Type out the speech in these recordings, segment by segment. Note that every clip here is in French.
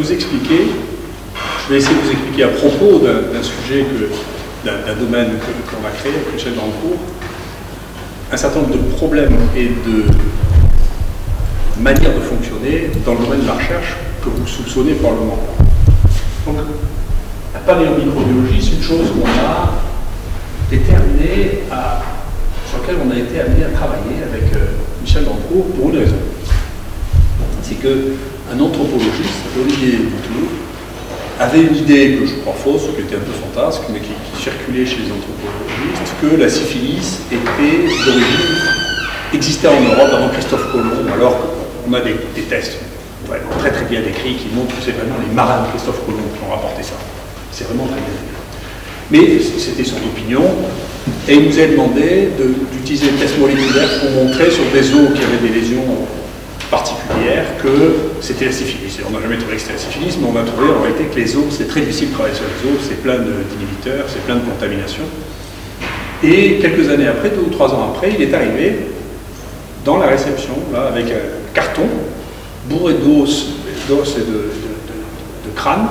vous expliquer, je vais essayer de vous expliquer à propos d'un sujet, d'un domaine qu'on a créé avec Michel Dancourt, un certain nombre de problèmes et de manières de fonctionner dans le domaine de la recherche que vous soupçonnez probablement. Donc, la paléomicrobiologie, c'est une chose qu'on a déterminée, sur laquelle on a été amené à travailler avec Michel Dancourt pour une raison. C'est qu'un anthropologiste, Olivier Bouteloup, avait une idée que je crois fausse, qui était un peu fantasque, mais qui circulait chez les anthropologistes, que la syphilis était d'origine, existait en Europe avant Christophe Colomb, alors qu'on a des tests vraiment très très bien décrits qui montrent que c'est vraiment les marins de Christophe Colomb qui ont rapporté ça. C'est vraiment très bien décrit. Mais c'était son opinion, et il nous a demandé d'utiliser des tests moléculaires pour montrer sur des os qui avaient des lésions particulières que c'était la syphilis. Et on n'a jamais trouvé que c'était la syphilis, mais on a trouvé en réalité que les os, c'est très difficile de travailler sur les os, c'est plein d'inhibiteurs, c'est plein de contamination. Et quelques années après, 2 ou 3 ans après, il est arrivé dans la réception, là, avec un carton bourré d'os et de crâne,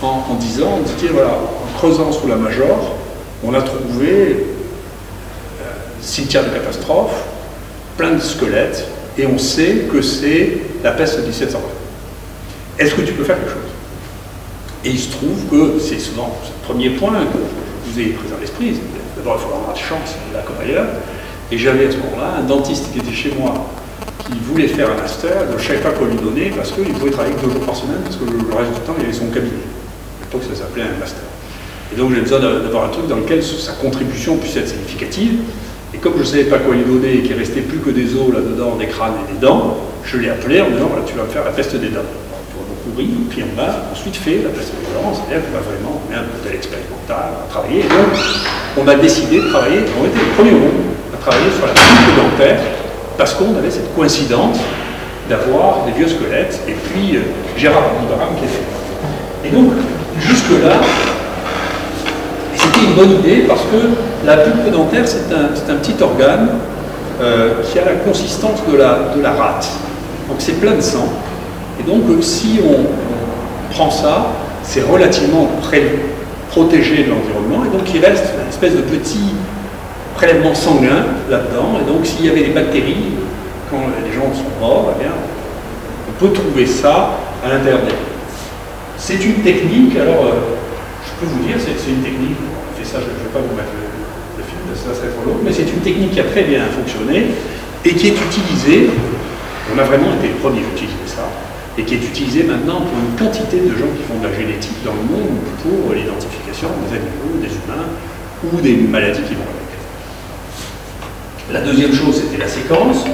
en disant, voilà, en creusant sous la Major, on a trouvé cimetière de catastrophe, plein de squelettes, et on sait que c'est la peste de 1720. Est-ce que tu peux faire quelque chose? Et il se trouve que c'est souvent le premier point que vous ayez pris à l'esprit. D'abord, il faut avoir de chance, là comme ailleurs. Et j'avais à ce moment-là un dentiste qui était chez moi, qui voulait faire un master, je ne savais pas quoi lui donner, parce qu'il pouvait travailler que 2 jours par semaine, parce que le reste du temps, il avait son cabinet. À l'époque, ça s'appelait un master. Et donc, j'ai besoin d'avoir un truc dans lequel sa contribution puisse être significative. Et comme je ne savais pas quoi lui donner et qu'il ne restait plus que des os là-dedans, des crânes et des dents, je l'ai appelé en disant, voilà, tu vas me faire la peste des dents. Pour beaucoup rire, puis on a ensuite fait la peste des dents, c'est-à-dire qu'on va vraiment, on est un modèle expérimental à travailler. Et donc, on a décidé de travailler, on était le premier au monde à travailler sur la pulpe dentaire, parce qu'on avait cette coïncidence d'avoir des vieux squelettes, et puis Gérard Nibaram qui est fait. Et donc, jusque-là, c'était une bonne idée parce que la pulpe dentaire, c'est un petit organe qui a la consistance de la rate. Donc c'est plein de sang. Et donc si on prend ça, c'est relativement protégé de l'environnement. Et donc il reste une espèce de petit prélèvement sanguin là-dedans. Et donc s'il y avait des bactéries, quand les gens sont morts, eh bien, on peut trouver ça à l'intérieur des. C'est une technique, alors je peux vous dire, c'est une technique, on fait ça, je ne vais pas vous mettre le film, ça serait trop long, mais c'est une technique qui a très bien fonctionné et qui est utilisée, on a vraiment été les premiers à utiliser ça, et qui est utilisée maintenant pour une quantité de gens qui font de la génétique dans le monde pour l'identification des animaux, des humains ou des maladies qui vont avec. La deuxième chose, c'était la séquence.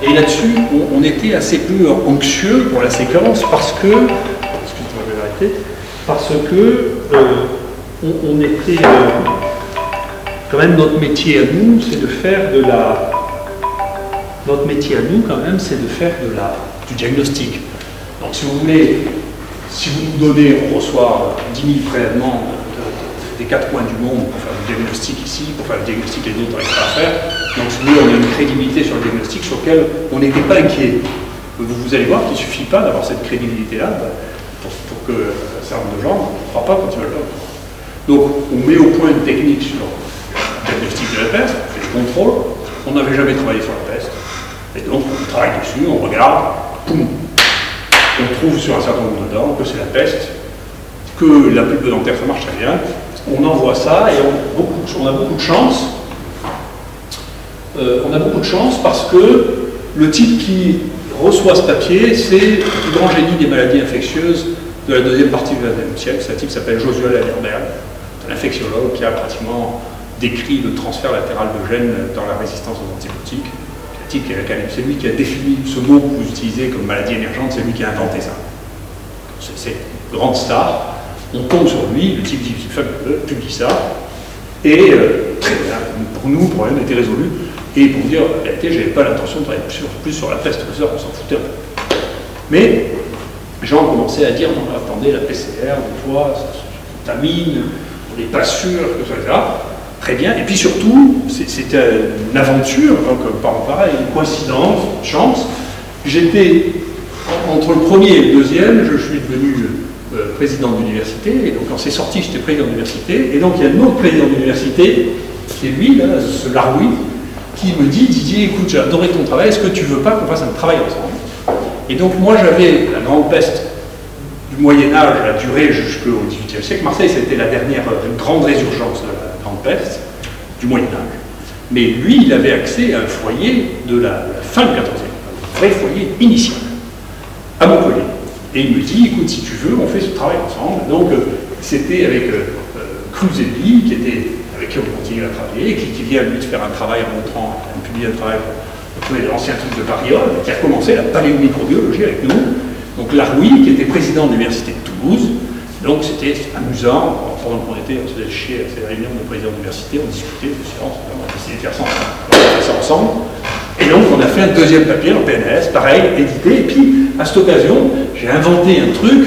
Et là-dessus, on était assez peu anxieux pour la séquence parce que, excusez-moi, je vais arrêter, parce que on était, quand même, notre métier à nous, c'est de faire notre métier à nous, quand même, c'est de faire du diagnostic. Donc, si vous voulez, si vous nous donnez, on reçoit 10 000 prélèvements des 4 coins du monde pour faire du diagnostic ici, pour faire le diagnostic et d'autres extra à faire. Donc, si vous voulez, on a une crédibilité sur le diagnostic sur lequel on n'était pas inquiet. Vous allez voir qu'il ne suffit pas d'avoir cette crédibilité-là pour que un certain nombre de gens ne croient pas quand ils veulent pas. Donc, on met au point une technique sur le diagnostic de la peste, on fait des contrôles. On n'avait jamais travaillé sur la peste. Et donc, on travaille dessus, on regarde, poum, on trouve sur un certain nombre de dents que c'est la peste, que la pulpe dentaire, ça marche très bien. On envoie ça et on a beaucoup de chance. On a beaucoup de chance parce que le type qui reçoit ce papier, c'est le plus grand génie des maladies infectieuses de la deuxième partie du XXe siècle. Ce type s'appelle Josué Lallerberg, un infectiologue qui a pratiquement décrit le transfert latéral de gènes dans la résistance aux antibiotiques. C'est lui qui a défini ce mot que vous utilisez comme maladie émergente, c'est lui qui a inventé ça. C'est une grande star. On tombe sur lui, le type dit publie ça, et très bien, pour nous, le problème était résolu. Et pour dire, en réalité, je n'avais pas l'intention de travailler plus sur la peste que ça, on s'en foutait un peu. Mais les gens ont commencé à dire, non, attendez, la PCR, des fois, ça se contamine, on n'est pas sûr que ça, etc. Très bien, et puis surtout, c'était une aventure, donc pareil, une coïncidence, une chance. J'étais, entre le premier et le deuxième, je suis président d'université, et donc quand c'est sorti, j'étais président d'université, et donc il y a un autre président d'université, qui est lui, là, ce Laroui, qui me dit, Didier, écoute, j'ai adoré ton travail, est-ce que tu veux pas qu'on fasse un travail ensemble? Et donc moi j'avais la grande peste du Moyen-Âge a duré jusqu'au XVIIIe siècle. Marseille, c'était la dernière grande résurgence de la grande peste du Moyen-Âge. Mais lui, il avait accès à un foyer de la fin du XIVe, un vrai foyer initial, à Montpellier. Et il me dit, écoute, si tu veux, on fait ce travail ensemble. Donc, c'était avec Cluselli, avec qui on continue à travailler, qui vient lui de faire un travail en montrant, un publié un travail pour l'ancien truc de Bariol, qui a commencé la paléomicrobiologie avec nous. Donc Laroui, qui était président de l'université de Toulouse, donc c'était amusant, pendant qu'on était, on se faisait chier à ces réunions de présidents d'université, on discutait de sciences, on a essayé de faire ça ensemble. Et donc on a fait un deuxième papier en PNS, pareil, édité, et puis à cette occasion, j'ai inventé un truc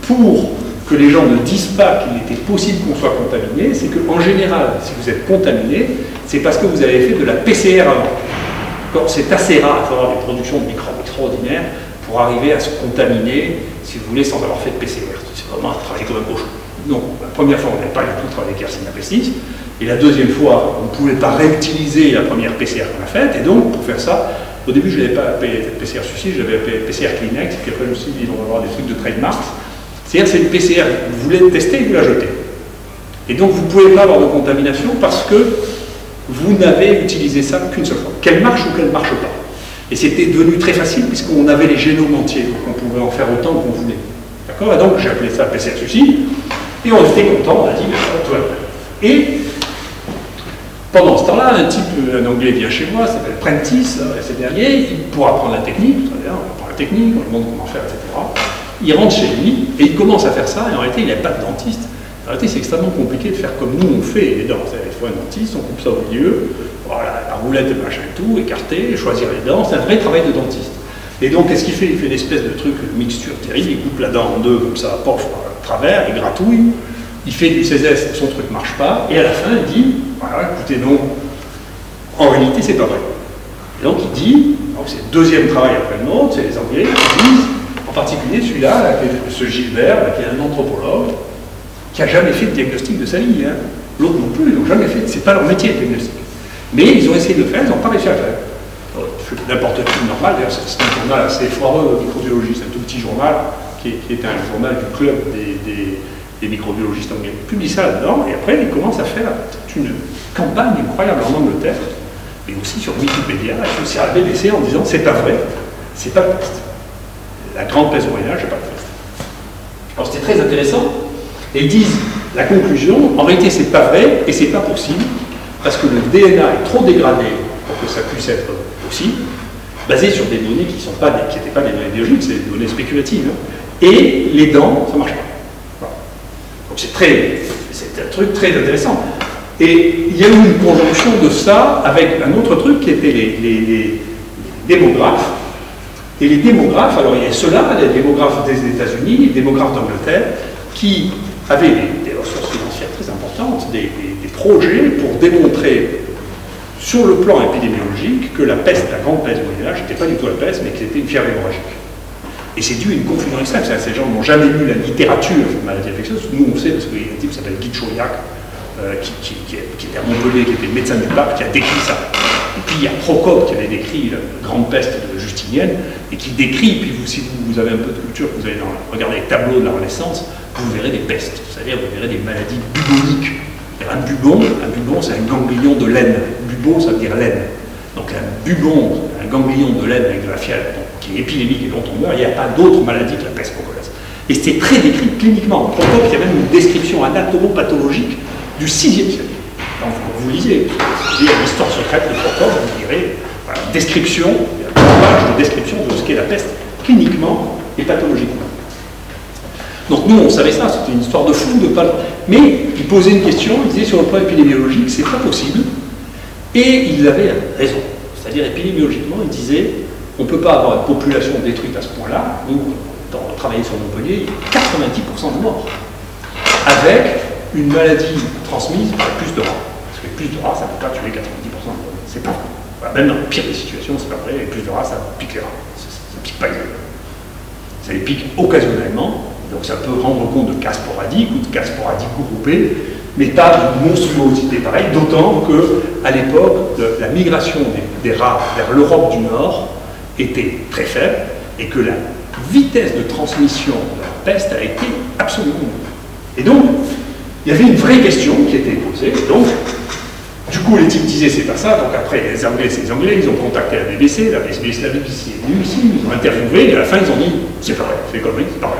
pour que les gens ne disent pas qu'il était possible qu'on soit contaminé, c'est qu'en général, si vous êtes contaminé, c'est parce que vous avez fait de la PCR avant. C'est assez rare, il faut avoir des productions de microbes extraordinaires pour arriver à se contaminer, si vous voulez, sans avoir fait de PCR. C'est vraiment un travail comme un cochon. Donc, la première fois, on n'avait pas du tout travaillé avec Yersinia pestis, et la deuxième fois, on ne pouvait pas réutiliser la première PCR qu'on a faite, et donc, pour faire ça, au début, je n'avais pas appelé PCR suicide, j'avais appelé PCR Kleenex, puis après, je me suis dit, on va avoir des trucs de trademarks. C'est-à-dire, c'est une PCR, vous voulez tester et vous la jetez. Et donc, vous ne pouvez pas avoir de contamination parce que vous n'avez utilisé ça qu'une seule fois. Qu'elle marche ou qu'elle ne marche pas. Et c'était devenu très facile puisqu'on avait les génomes entiers, donc on pouvait en faire autant qu'on voulait. D'accord? Et donc j'ai appelé ça PCR suicide, et on était content, on a dit, mais toi. Et pendant ce temps-là, un Anglais vient chez moi, s'appelle Prentice, c'est dernier, pour apprendre la technique, très bien, on apprend la technique, on lui montre comment faire, etc. Il rentre chez lui et il commence à faire ça, et en réalité il n'avait pas de dentiste. En réalité c'est extrêmement compliqué de faire comme nous on fait les dents. Il faut un dentiste, on coupe ça au milieu, voilà, la roulette et machin et tout, écarter, choisir les dents, c'est un vrai travail de dentiste. Et donc qu'est-ce qu'il fait? Il fait une espèce de truc, une mixture terrible, il coupe la dent en deux comme ça, pof, à travers, il gratouille, il fait du CSS, son truc ne marche pas, et à la fin il dit, voilà, écoutez non, en réalité c'est pas vrai. Et donc il dit, c'est le deuxième travail après le nôtre, c'est les Anglais qui disent, en particulier celui-là, ce Gilbert, là, qui est un anthropologue, qui n'a jamais fait de diagnostic de sa vie, hein. L'autre non plus, ils n'ont jamais fait, c'est pas leur métier de diagnostic. Mais ils ont essayé de le faire, ils n'ont pas réussi à le faire. N'importe qui normal, d'ailleurs c'est un journal assez foireux, microbiologie, c'est un tout petit journal, qui est un journal du club des microbiologistes anglais. Ils publient ça là-dedans, et après ils commencent à faire une campagne incroyable en Angleterre, et aussi sur Wikipédia, et aussi à la BBC en disant c'est pas vrai, c'est pas le peste. La grande peste au Moyen-Âge, c'est pas le peste. Alors c'était très intéressant, et ils disent la conclusion, en réalité c'est pas vrai, et c'est pas possible, parce que le DNA est trop dégradé pour que ça puisse être possible, basé sur des données qui n'étaient pas des données biologiques, c'est des données spéculatives. Hein. Et les dents, ça ne marche pas. Voilà. Donc c'est un truc très intéressant. Et il y a eu une conjonction de ça avec un autre truc qui était les démographes. Et les démographes, alors il y a ceux-là, les démographes des États-Unis, les démographes d'Angleterre, qui avaient des ressources financières très importantes, des projets pour démontrer sur le plan épidémiologique que la peste, la grande peste du Moyen-Âge, n'était pas du tout la peste, mais que c'était une fièvre hémorragique. Et c'est dû à une confusion extrême. Ces gens n'ont jamais lu la littérature sur la maladie infectieuse. Nous, on sait, parce qu'il y a un type qui s'appelle Guy Chauliac, qui était à Montpellier, qui était le médecin du pape, qui a décrit ça. Et puis il y a Procope qui avait décrit la grande peste de Justinienne, et qui décrit, puis si vous avez un peu de culture, vous allez regarder les tableaux de la Renaissance, vous verrez des pestes, c'est-à-dire vous verrez des maladies buboniques. Un bubon, c'est un ganglion de laine. Bubon, ça veut dire laine. Donc un bubon, un ganglion de laine avec de la fièvre, qui est épidémique et dont on meurt, il n'y a pas d'autre maladie que la peste congolaise. Et c'était très décrit cliniquement. Procope, il y a même une description anatomopathologique du 6e siècle. Donc vous lisez l'histoire secrète de Procope, vous direz, voilà, description, il y a une page de description de ce qu'est la peste cliniquement et pathologiquement. Donc nous, on savait ça, c'était une histoire de fou, de pas... Mais ils posaient une question, ils disaient sur le plan épidémiologique, c'est pas possible. Et ils avaient raison. C'est-à-dire, épidémiologiquement, ils disaient, on ne peut pas avoir une population détruite à ce point-là. Nous, dans travailler sur Montpellier, il y a 90% de morts. Avec une maladie transmise par plus de rats. Parce que plus de rats, ça ne peut pas tuer 90% de morts. C'est pas vrai. Voilà, même dans le pire des situations, c'est pas vrai. Avec plus de rats, ça pique les rats. Ça pique pas les rats. Ça les pique occasionnellement. Donc donc ça peut rendre compte de cas sporadiques ou de cas sporadiques groupés, mais pas de monstruosité pareille, d'autant qu'à l'époque, la migration des rats vers l'Europe du Nord était très faible et que la vitesse de transmission de la peste a été absolument nulle. Et donc, il y avait une vraie question qui était posée. Donc, du coup, les types disaient c'est pas ça. Donc après, les Anglais, ils ont contacté la BBC est venue ici, ils ont interviewé, et à la fin, ils ont dit c'est pas vrai, c'est comme c'est pas vrai.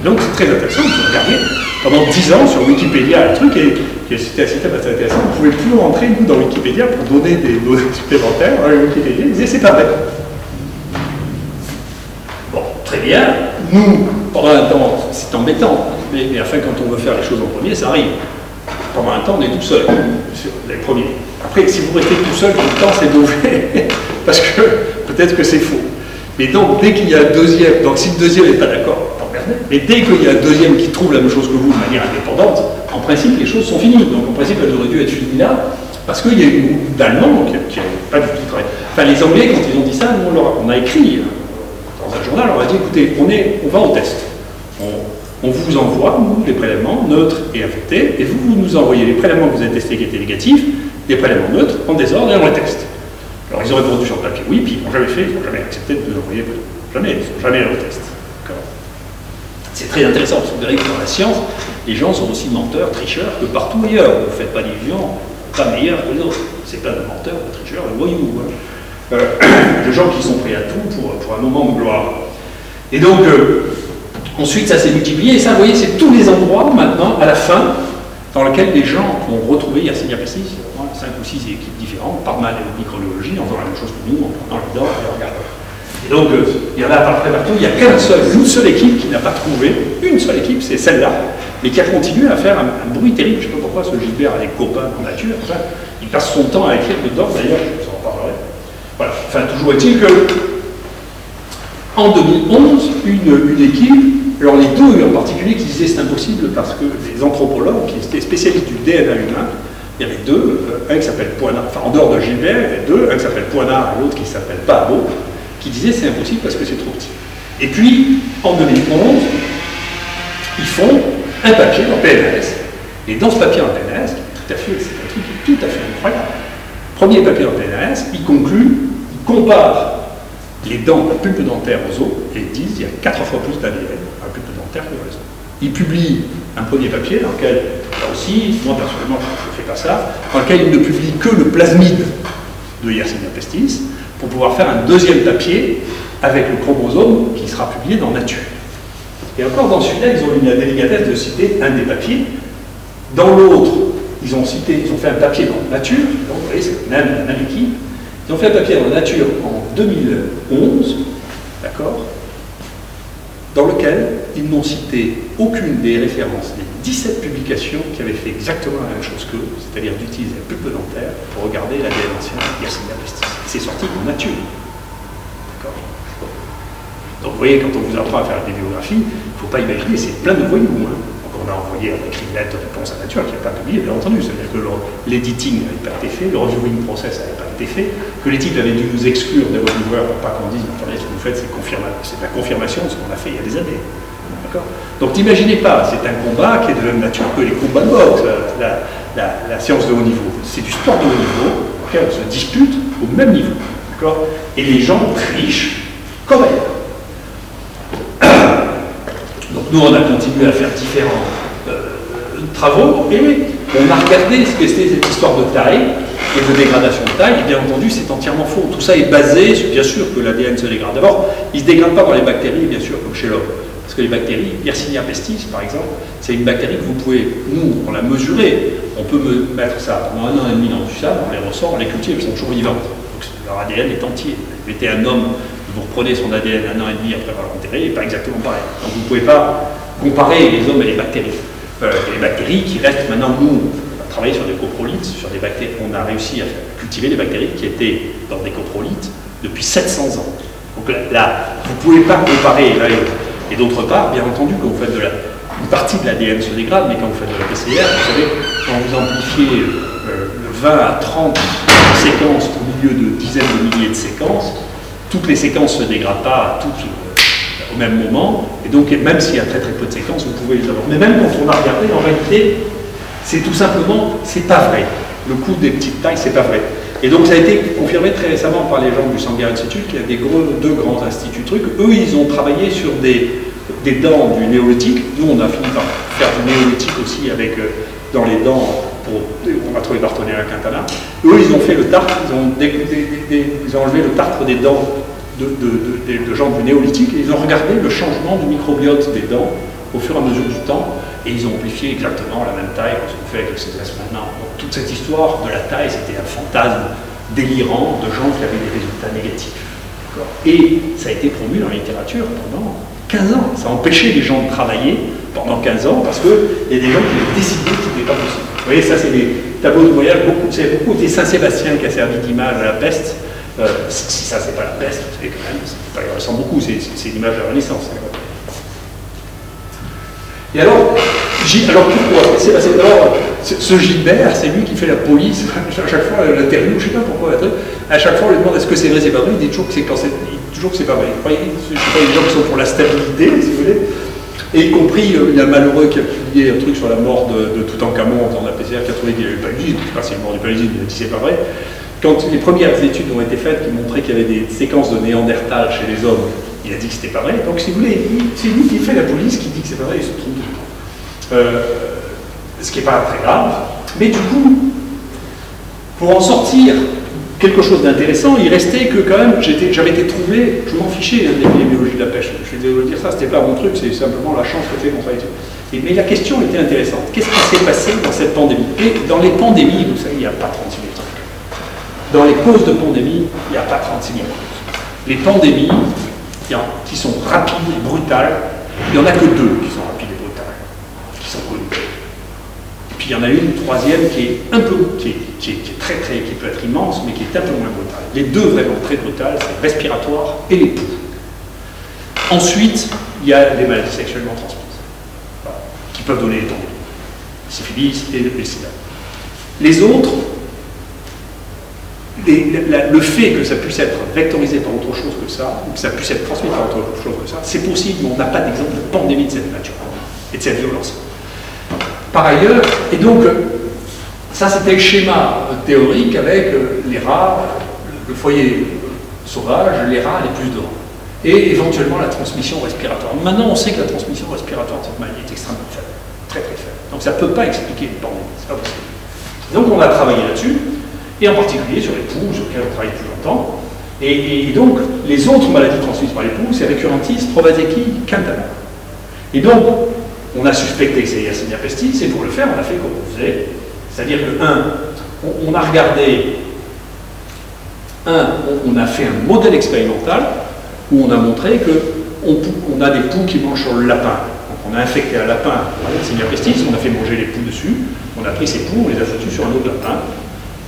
Donc c'est très intéressant, ils ont regardé pendant 10 ans sur Wikipédia, un truc et c'était assez intéressant. On ne pouvait plus rentrer, nous, dans Wikipédia pour donner des données supplémentaires. Wikipédia, ils disaient c'est pas vrai. Bon, très bien. Nous, pendant un temps, c'est embêtant, mais enfin, quand on veut faire les choses en premier, ça arrive. Pendant un temps, on est tout seul, sur les premiers. Après, si vous restez tout seul tout le temps, c'est mauvais, parce que peut-être que c'est faux. Mais donc, dès qu'il y a un deuxième, donc si le deuxième n'est pas d'accord, t'emmerdez. Mais dès qu'il y a un deuxième qui trouve la même chose que vous de manière indépendante, en principe, les choses sont finies. Donc, en principe, elles auraient dû être finies là, parce qu'il y a eu une groupe d'Allemands qui n'avaient pas du tout travaillé. Enfin, les Anglais, quand ils ont dit ça, nous, on a écrit dans un journal, on a dit, écoutez, on va au test. On vous envoie, nous, les prélèvements neutres et infectés, et vous nous envoyez les prélèvements que vous avez testés qui étaient négatifs, des prélèvements neutres, en désordre, et on les teste. Alors, ils ont répondu sur le papier oui, puis ils n'ont jamais fait, ils n'ont jamais accepté de nous envoyer. Jamais, ils n'ont jamais le test. C'est très intéressant, parce que vous verrez que dans la science, les gens sont aussi menteurs, tricheurs que partout ailleurs. Vous ne faites pas d'illusions, pas meilleurs que les autres. C'est pas de menteurs, de tricheurs, de voyous. Hein. De gens qui sont prêts à tout pour un moment de gloire. Et donc, ensuite, ça s'est multiplié, et ça, vous voyez, c'est tous les endroits, maintenant, à la fin, dans lesquels les gens ont retrouvé Yersinia pestis, 5 ou 6 équipes différentes, par mal et microbiologie, en faisant la même chose que nous, en prenant les dents et en regardant. Et donc, il y en a à peu près partout, il n'y a une seule équipe qui n'a pas trouvé, une seule équipe, c'est celle-là, mais qui a continué à faire un bruit terrible. Je ne sais pas pourquoi ce Gilbert a des copains en nature, enfin, il passe son temps à écrire dedans, d'ailleurs, je vous en parlerai. Voilà, enfin, toujours est-il que, en 2011, une équipe, alors les deux en particulier qui disaient c'est impossible parce que les anthropologues qui étaient spécialistes du DNA humain, il y avait deux, un qui s'appelle Poinard, enfin en dehors de Gilbert, il y avait deux, un qui s'appelle Poinard et l'autre qui s'appelle Pabo, qui disaient c'est impossible parce que c'est trop petit. Et puis, en 2011, ils font un papier en PNAS, et dans ce papier en PNAS, c'est un truc tout à fait incroyable. Premier papier en PNAS, ils concluent, ils comparent les dents, la pulpe dentaire aux os, et ils disent qu'il y a 4 fois plus d'ADN dans la pulpe dentaire que dans les os. Ils publient un premier papier dans lequel, là aussi, moi personnellement je ne fais pas ça, dans lequel ils ne publient que le plasmide de Yersinia pestis, pour pouvoir faire un deuxième papier avec le chromosome qui sera publié dans Nature. Et encore dans celui-là, ils ont eu la délicatesse de citer un des papiers. Dans l'autre, ils ont fait un papier dans Nature, donc vous voyez, c'est la même équipe. Ils ont fait un papier dans Nature en 2011, d'accord, dans lequel ils n'ont cité aucune des références des 17 publications qui avaient fait exactement la même chose qu'eux, c'est-à-dire d'utiliser la pulpe dentaire pour regarder l'ADN ancien de Yersinia pestis. C'est sorti dans Nature. D'accord. Donc vous voyez, quand on vous apprend à faire des biographies, il ne faut pas imaginer, c'est plein de voyous. Hein. Donc on a envoyé avec une lettre de réponse à Nature qui n'a pas publié, bien entendu. C'est-à-dire que l'editing n'avait pas été fait, le reviewing process n'avait pas été fait, que les types avaient dû nous exclure des reviewers pour pas qu'on dise, attendez, ce que vous faites, c'est de la confirmation de ce qu'on a fait il y a des années. Donc n'imaginez pas, c'est un combat qui est de la même nature que les combats de boxe, la science de haut niveau. C'est du sport de haut niveau, auquel on se dispute au même niveau. Et les gens trichent comme ailleurs. Donc nous, on a continué à faire différents travaux et on a regardé ce que c'était cette histoire de taille et de dégradation de taille. Et bien entendu, c'est entièrement faux. Tout ça est basé sur, bien sûr, que l'ADN se dégrade. D'abord, il ne se dégrade pas dans les bactéries, bien sûr, comme chez l'homme. Parce que les bactéries, Yersinia pestis, par exemple, c'est une bactérie que vous pouvez, nous, on l'a mesurée. On peut mettre ça pendant 1 an et demi dans du sable, on les ressort, on les cultive, elles sont toujours vivantes. Donc leur ADN est entier. Vous mettez un homme, vous reprenez son ADN 1 an et demi après avoir enterré, il n'est pas exactement pareil. Donc vous ne pouvez pas comparer les hommes et les bactéries. Les bactéries qui restent maintenant, nous, on a travaillé sur des coprolites, sur des bactéries, on a réussi à cultiver des bactéries qui étaient dans des coprolites depuis 700 ans. Donc là vous ne pouvez pas comparer. Là, et d'autre part, bien entendu, quand vous faites une partie de l'ADN se dégrade, mais quand vous faites de la PCR, vous savez, quand vous amplifiez 20 à 30 séquences au milieu de dizaines de milliers de séquences, toutes les séquences ne se dégradent pas au même moment, et donc même s'il y a très très peu de séquences, vous pouvez les avoir. Mais même quand on a regardé, en réalité, c'est tout simplement, c'est pas vrai. Le coût des petites tailles, c'est pas vrai. Et donc ça a été confirmé très récemment par les gens du Sanger Institute, qui a deux grands instituts trucs. Eux, ils ont travaillé sur des dents du néolithique. Nous, on a fini par faire du néolithique aussi avec dans les dents. On va trouver Bartonella Quintana. Eux, ils ont fait le tartre, ils ont enlevé le tartre des dents de gens du néolithique et ils ont regardé le changement du microbiote des dents au fur et à mesure du temps et ils ont amplifié exactement la même taille que ce qu'on fait avec le CSS maintenant. Donc, toute cette histoire de la taille, c'était un fantasme délirant de gens qui avaient des résultats négatifs. Et ça a été promu dans la littérature pendant 15 ans. Ça a empêché les gens de travailler pendant 15 ans parce qu'il y a des gens qui ont décidé que ce n'était pas possible. Vous voyez, ça c'est des tableaux de voyage, c'est beaucoup des Saint-Sébastien qui a servi d'image à la peste. Si ça c'est pas la peste, vous savez quand même, il ressemble beaucoup, c'est l'image de la Renaissance. Et alors pourquoi ce Gilbert, c'est lui qui fait la police, à chaque fois l'interview, je ne sais pas pourquoi, à chaque fois on lui demande est-ce que c'est vrai, c'est pas vrai, il dit toujours que c'est pas vrai. Vous voyez, je sais pas, les gens qui sont pour la stabilité, si vous voulez. Et y compris, il y a un malheureux qui a publié un truc sur la mort de Toutankhamon dans la PCR qui a trouvé qu'il n'y avait pas paludisme. Je ne sais pas s'il est mort du paludisme, il a dit c'est pas vrai. Quand les premières études ont été faites qui montraient qu'il y avait des séquences de Néandertal chez les hommes, il a dit que c'était pas vrai. Donc si vous voulez, c'est lui qui fait la police qui dit que c'est pas vrai, il se trompe tout le temps. Ce qui n'est pas très grave. Mais du coup, pour en sortir quelque chose d'intéressant, il restait que quand même, j'avais été trouvé, je m'en fichais de l'épidémiologie de la pêche, je suis désolé de dire ça, c'était pas mon truc, c'est simplement la chance que fait qu'on travaille dessus. Mais la question était intéressante. Qu'est-ce qui s'est passé dans cette pandémie? Et dans les pandémies, vous savez, il n'y a pas 36 000 trucs. Dans les causes de pandémie, il n'y a pas 36 000 causes. Les pandémies, qui sont rapides et brutales, il n'y en a que deux qui sont rapides et brutales, qui sont connues. Puis il y en a une troisième qui est un peu, qui peut être immense, mais qui est un peu moins brutale. Les deux vraiment très brutales, c'est le respiratoire et les poux. Ensuite, il y a les maladies sexuellement transmises, voilà, qui peuvent donner les pandémies, le syphilis et le sida. Les autres, le fait que ça puisse être vectorisé par autre chose que ça, ou que ça puisse être transmis par autre chose que ça, c'est possible, mais on n'a pas d'exemple de pandémie de cette nature et de cette violence. Par ailleurs, et donc, ça c'était le schéma théorique avec les rats, le foyer sauvage, les rats, les puces de rats. Et éventuellement la transmission respiratoire. Maintenant, on sait que la transmission respiratoire de cette maladie est extrêmement faible, très très faible. Donc ça ne peut pas expliquer une pandémie, c'est pas possible. Donc on a travaillé là-dessus, et en particulier sur les poux, sur lesquels on travaille depuis longtemps. Et donc, les autres maladies transmises par les poux, c'est Recurrentis provazeki quintana. Et donc, on a suspecté que c'est Yersinia pestis, et pour le faire, on a fait comme on faisait. C'est-à-dire que, on a regardé, on a fait un modèle expérimental où on a montré qu'on a des poux qui mangent sur le lapin. Donc on a infecté un lapin par Yersinia pestis, on a fait manger les poux dessus, on a pris ces poux, on les a foutus sur un autre lapin,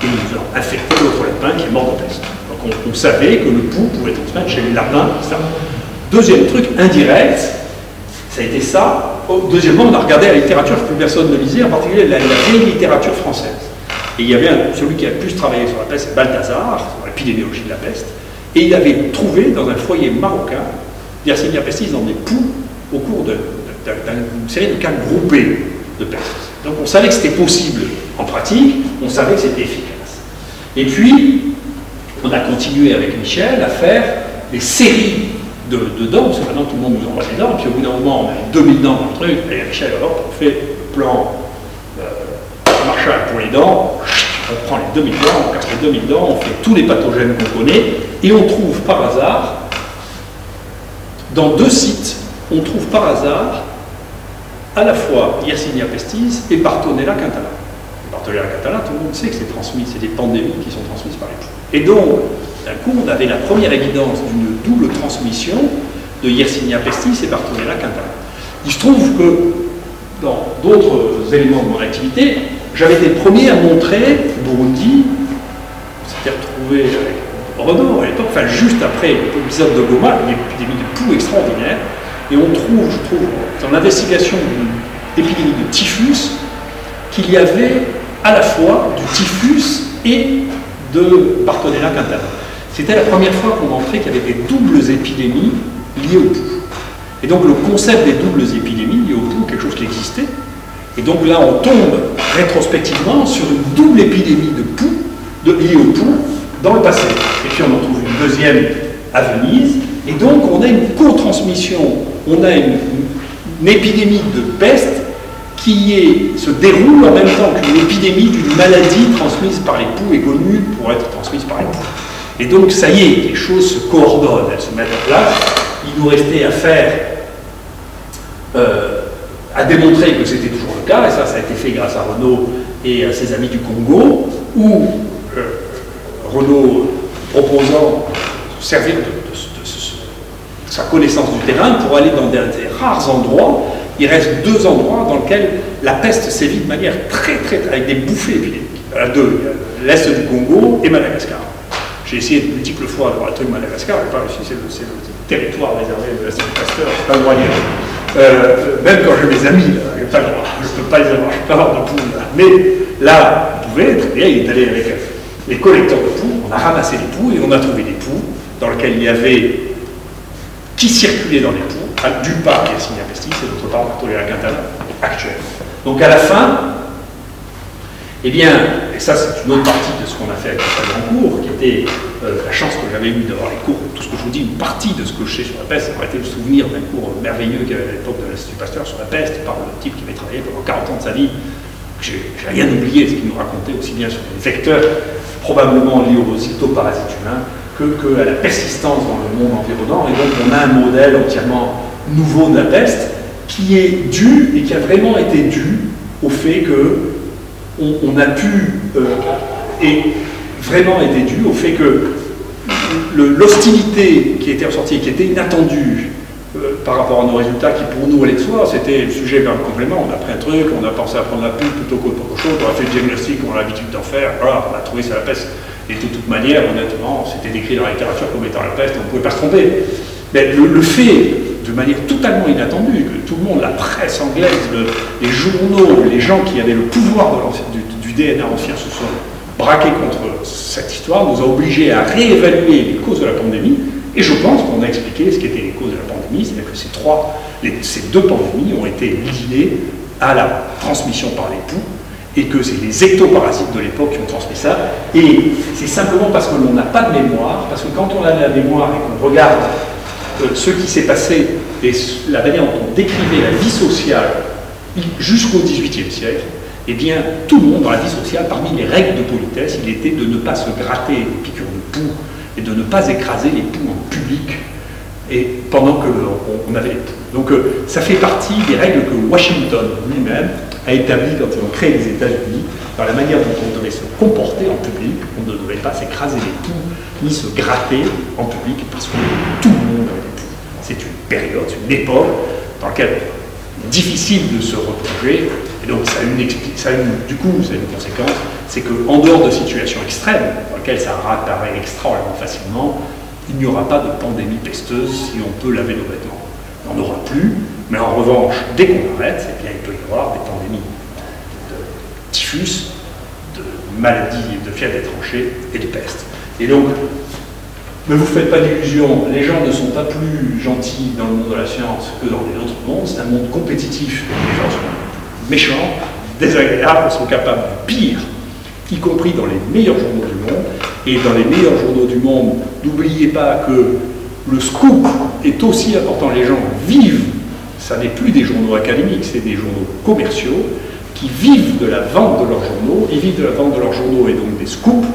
et nous avons infecté l'autre lapin qui est mort de peste. Donc on savait que le pouls pouvait transmettre chez les lapins, ça. Deuxième truc, indirect, ça a été ça. Deuxièmement, on a regardé la littérature que plus personne ne lisait, en particulier la vieille littérature française. Et il y avait celui qui a le plus travaillé sur la peste, c'est Balthazar, sur l'épidémiologie de la peste, et il avait trouvé dans un foyer marocain Yersinia pestis dans des poux au cours d'une série de cas groupés de peste. Donc on savait que c'était possible en pratique, on savait que c'était efficace. Et puis, on a continué avec Michel à faire des séries de dents, parce que maintenant tout le monde nous envoie des dents, et puis au bout d'un moment, on a 2000 dents dans le truc, et Michel, alors, on fait le plan Marshall pour les dents, on prend les 2000 dents, on casse les 2000 dents, on fait tous les pathogènes qu'on connaît, et on trouve par hasard, dans 2 sites, on trouve par hasard à la fois Yersinia pestis et Bartonella quintana. Bartonella quintana, tout le monde sait que c'est transmis, c'est des pandémies qui sont transmises par les poux. Et donc, d'un coup, on avait la première évidence d'une double transmission de Yersinia pestis et Bartonella quintana. Il se trouve que, dans d'autres éléments de mon activité, j'avais été le premier à montrer au Burundi, on s'était retrouvé avec Renaud à l'époque, enfin juste après l'épisode de Goma, une épidémie de poux extraordinaire, et on trouve, je trouve, dans l'investigation d'une épidémie de typhus, qu'il y avait à la fois du typhus et de Bartonella quintana. C'était la première fois qu'on montrait qu'il y avait des doubles épidémies liées au poux. Et donc le concept des doubles épidémies liées au pouls, quelque chose qui existait. Et donc là, on tombe rétrospectivement sur une double épidémie de pouls, liée au pouls, dans le passé. Et puis on en trouve une deuxième à Venise. Et donc on a une co-transmission, on a une épidémie de peste qui se déroule en même temps qu'une épidémie d'une maladie transmise par les poux et connue pour être transmise par les poux. Et donc ça y est, les choses se coordonnent, elles se mettent en place. Il nous restait à faire, à démontrer que c'était toujours le cas, et ça a été fait grâce à Renaud et à ses amis du Congo, où Renaud proposant de servir de sa connaissance du terrain pour aller dans des rares endroits. Il reste 2 endroits dans lesquels la peste sévit de manière avec des bouffées épidémiques. Il y en a 2, l'Est du Congo et Madagascar. J'ai essayé de multiples fois d'avoir le truc Madagascar, je n'ai pas réussi, c'est le territoire réservé de l'Institut Pasteur, je n'ai pas le droit d'y aller. Même quand j'ai mes amis, là, je n'ai pas le droit, je ne peux pas les avoir, je ne peux pas avoir de poules. Mais là, vous pouvez, très bien, il est allé avec les collecteurs de poux, on a ramassé les poux et on a trouvé des poux dans lesquels il y avait qui circulaient dans les poux, d'une part Yersinia pestis et d'autre part Bartholera quintana actuelle. Donc à la fin, eh bien, et ça c'est une autre partie de ce qu'on a fait avec le grand cours, qui était la chance que j'avais eue d'avoir les cours, tout ce que je vous dis, une partie de ce que je sais sur la peste, ça aurait été le souvenir d'un cours merveilleux qu'il y avait à l'époque de l'Institut Pasteur sur la peste, par le type qui avait travaillé pendant 40 ans de sa vie. J'ai rien oublié de ce qu'il nous racontait, aussi bien sur les vecteurs, probablement liés aux cytoparasites humains, que à la persistance dans le monde environnant. Et donc on a un modèle entièrement nouveau de la peste qui est dû, et qui a vraiment été dû au fait que on a pu, et vraiment été dû au fait que l'hostilité qui était ressortie, qui était inattendue par rapport à nos résultats, qui pour nous allait de soi, c'était le sujet vers le complément. On a pris un truc, on a pensé à prendre la poule plutôt qu'autre chose, on a fait le diagnostic, on a l'habitude d'en faire, voilà, on a trouvé c'est la peste. Et de toute manière, honnêtement, c'était décrit dans la littérature comme étant la peste, on ne pouvait pas se tromper. Mais le fait, de manière totalement inattendue, que tout le monde, la presse anglaise, les journaux, les gens qui avaient le pouvoir du DNA ancien se sont braqués contre cette histoire, nous a obligés à réévaluer les causes de la pandémie. Et je pense qu'on a expliqué ce qu'étaient les causes de la pandémie, c'est-à-dire que ces 2 pandémies ont été liées à la transmission par les poux, et que c'est les ectoparasites de l'époque qui ont transmis ça, et c'est simplement parce que l'on n'a pas de mémoire, parce que quand on a de la mémoire et qu'on regarde ce qui s'est passé, et la manière dont on décrivait la vie sociale jusqu'au XVIIIe siècle, eh bien, tout le monde dans la vie sociale, parmi les règles de politesse, il était de ne pas se gratter les piqûres de poux, et de ne pas écraser les poux en public, et pendant qu'on avait les poux. Donc ça fait partie des règles que Washington lui-même a établi quand ils ont créé les États-Unis, dans la manière dont on devait se comporter en public. On ne devait pas s'écraser les poux, ni se gratter en public, parce que tout le monde avait des poux. C'est une période, une époque dans laquelle il est difficile de se replonger, et donc ça a une conséquence, c'est qu'en dehors de situations extrêmes, dans lesquelles ça apparaît extraordinairement facilement, il n'y aura pas de pandémie pesteuse si on peut laver nos vêtements. Il n'y en aura plus, mais en revanche, dès qu'on arrête, eh bien, il peut y avoir des pandémies de typhus, de maladies, de fièvre des tranchées et de peste. Et donc, ne vous faites pas d'illusions, les gens ne sont pas plus gentils dans le monde de la science que dans les autres mondes, c'est un monde compétitif, les gens sont méchants, désagréables, sont capables du pire, y compris dans les meilleurs journaux du monde. Et dans les meilleurs journaux du monde, n'oubliez pas que le scoop est aussi important. Les gens vivent, ça n'est plus des journaux académiques, c'est des journaux commerciaux qui vivent de la vente de leurs journaux, ils vivent de la vente de leurs journaux et donc des scoops.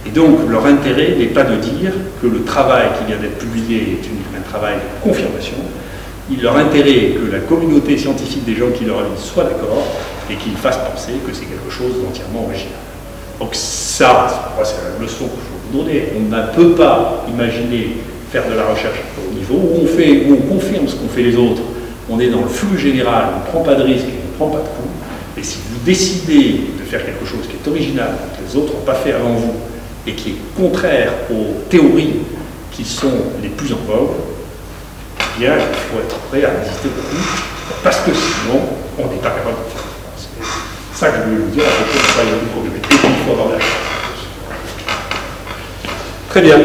Et donc leur intérêt n'est pas de dire que le travail qui vient d'être publié est un travail de confirmation. Leur intérêt est que la communauté scientifique des gens qui leur lisent soit d'accord et qu'ils fassent penser que c'est quelque chose d'entièrement original. Donc ça, c'est la leçon que je veux vous donner. On ne peut pas imaginer faire de la recherche au niveau où on confirme ce qu'ont fait les autres. On est dans le flux général, on ne prend pas de risques, on ne prend pas de coups. Et si vous décidez de faire quelque chose qui est original, que les autres n'ont pas fait avant vous, et qui est contraire aux théories qui sont les plus en vogue, eh bien, il faut être prêt à résister beaucoup, parce que sinon, on n'est pas capable de faire. C'est ça que je voulais vous dire à propos du travail de groupe. Il faut avoir la chance. Très bien.